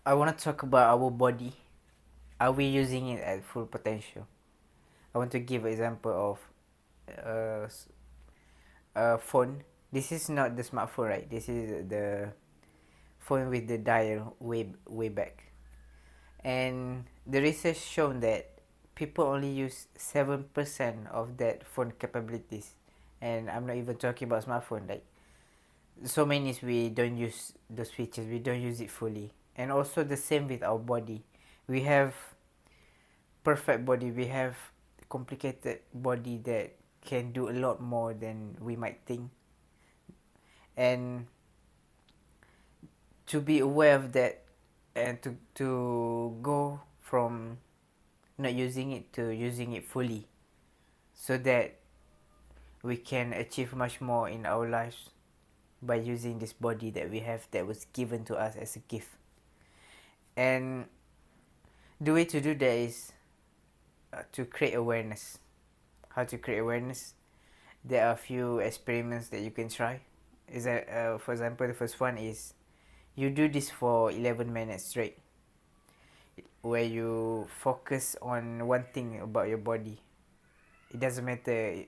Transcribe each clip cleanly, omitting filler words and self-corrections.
I want to talk about our body. Are we using it at full potential? I want to give an example of uh, a phone. This is not the smartphone, right? This is the phone with the dial way back. And the research shown that people only use 7% of that phone capabilities. And I'm not even talking about smartphone. Like so many is we don't use those features. We don't use it fully. And also the same with our body. We have perfect body. We have complicated body that can do a lot more than we might think. And to be aware of that and to go from not using it to using it fully so that we can achieve much more in our lives by using this body that we have that was given to us as a gift. And the way to do that is to create awareness. How to create awareness? There are a few experiments that you can try. Is that for example, the first one is you do this for 11 minutes straight, where you focus on one thing about your body. It doesn't matter.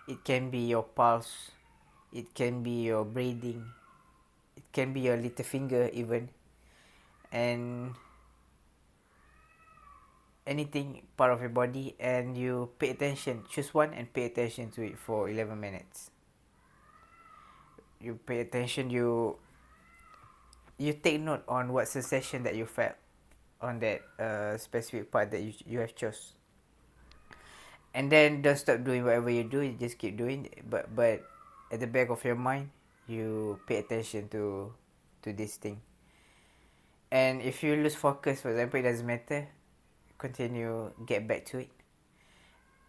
It can be your pulse. It can be your breathing. It can be your little finger even, and anything part of your body, and you pay attention. Choose one and pay attention to it for 11 minutes. You pay attention. You take note on what sensation that you felt on that specific part that you have chose. And then don't stop doing whatever you do. You just keep doing it. But at the back of your mind, you pay attention to this thing. And if you lose focus, for example, it doesn't matter. Continue, get back to it.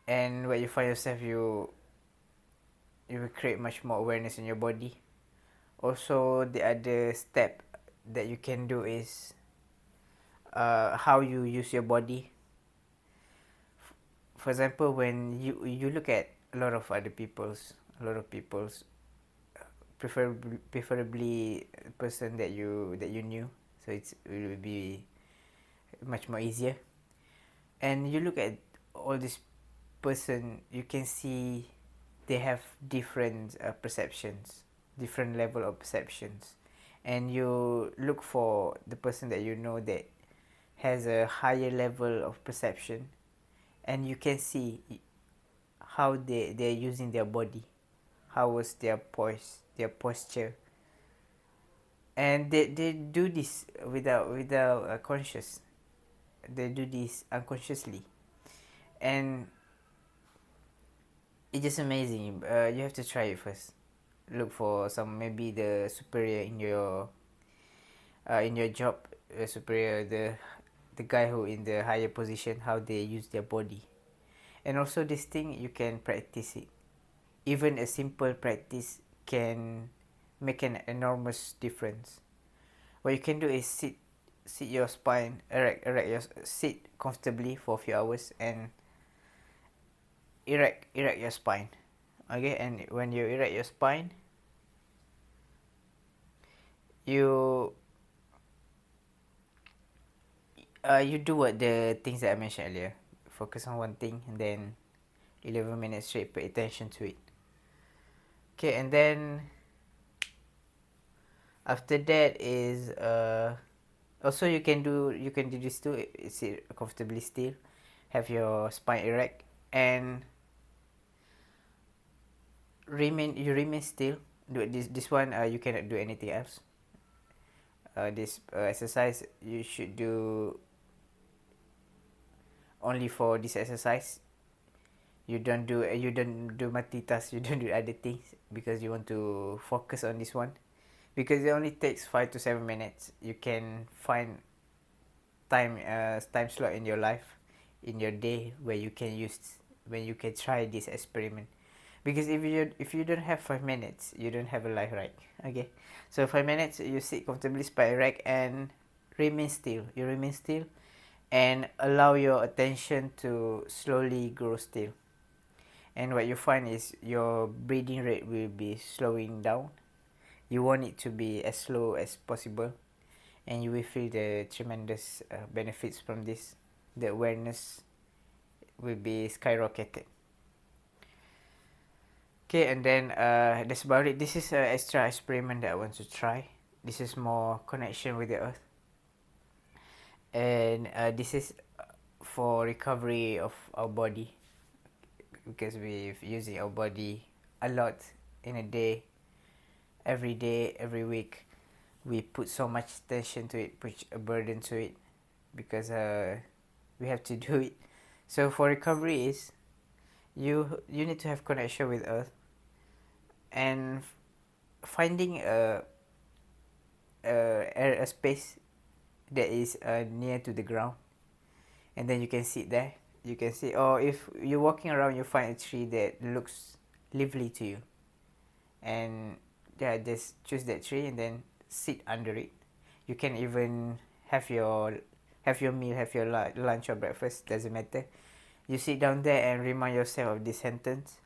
And when you find yourself, you will create much more awareness in your body. Also, the other step that you can do is how you use your body. For example, when you look at a lot of people's preferably a person that you knew, so it will be much more easier. And you look at all this person, you can see they have different perceptions, different level of perceptions, and you look for the person that you know that has a higher level of perception, and you can see how they're using their body, how was their posture, and they do this without conscious. They do this unconsciously, and it's just amazing. You have to try it first. Look for some, maybe the superior in your job, superior, the guy who in the higher position, how they use their body. And also this thing, you can practice it. Even a simple practice can make an enormous difference. What you can do is sit your spine, sit comfortably for a few hours and erect your spine. Okay, and when you erect your spine, you you do what the things that I mentioned earlier. Focus on one thing and then 11 minutes straight, pay attention to it. Okay, and then after that is also you can do this too. Sit comfortably still, have your spine erect, and remain still. Do this one. You cannot do anything else. This exercise you should do only for this exercise. You don't do multitask. You don't do other things because you want to focus on this one. Because it only takes 5 to 7 minutes. You can find time slot in your life, in your day, where you can try this experiment. Because if you don't have 5 minutes, you don't have a life, right? Okay, so 5 minutes, you sit comfortably, spine erect, and remain still. You remain still and allow your attention to slowly grow still. And what you find is your breathing rate will be slowing down. You want it to be as slow as possible. and you will feel the tremendous benefits from this. The awareness will be skyrocketed. Okay, and then that's about it. This is an extra experiment that I want to try. This is more connection with the earth, and this is for recovery of our body, because we're using our body a lot in a day, every week. We put so much tension to it, put a burden to it, because we have to do it. So for recovery is you need to have connection with earth, and finding a space that is near to the ground, and then you can sit there. You can see, or if you're walking around, you find a tree that looks lively to you, and yeah, just choose that tree and then sit under it. You can even have your meal, have your lunch or breakfast, doesn't matter. You sit down there and remind yourself of this sentence: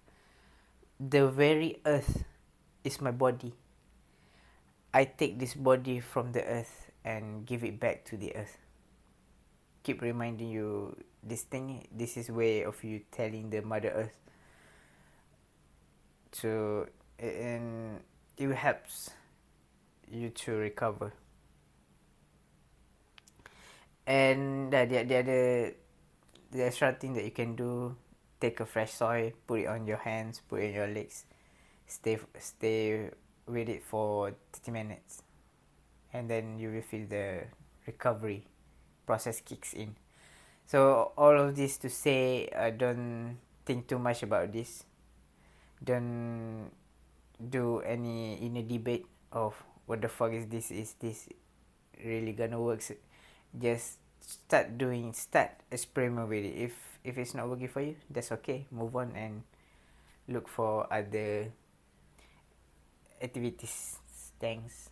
the very earth is my body. I take this body from the earth and give it back to the earth. Keep reminding you this thing. This is way of you telling the Mother Earth to, and it helps you to recover. And the extra thing that you can do, take a fresh soil, put it on your hands, put it on your legs, stay with it for 30 minutes, and then you will feel the recovery process kicks in. So all of this to say, don't think too much about this. Don't do any inner debate of what the fuck is this really gonna work. Just start experiment with it. If it's not working for you, that's okay, move on and look for other activities. Thanks.